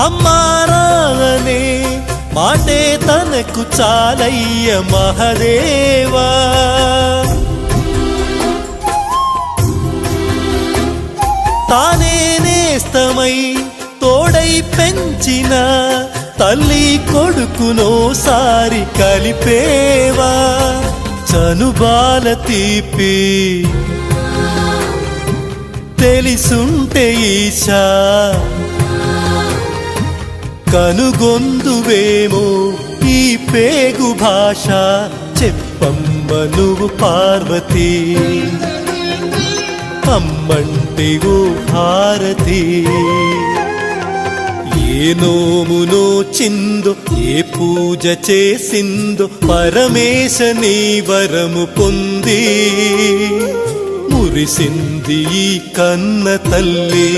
అమ్మారాలనే మాటే తనకు చాలయ్య మహదేవా. తానే నేస్తమై తోడై పెంచిన తల్లి కొడుకునోసారి కలిపేవా. చనుబాల తీపి తెలిసుంటే ఈశా కనుగొందువేమో ఈ పేగు భాష. చెప్పమ్మ నువ్వు పార్వతీ, అమ్మంటే ఓ భారతి. ఏ నోమునో చిందో ఏ పూజ చేసిందో పరమేశ నీ వరము పొంది మురిసింది ఈ కన్న తల్లి.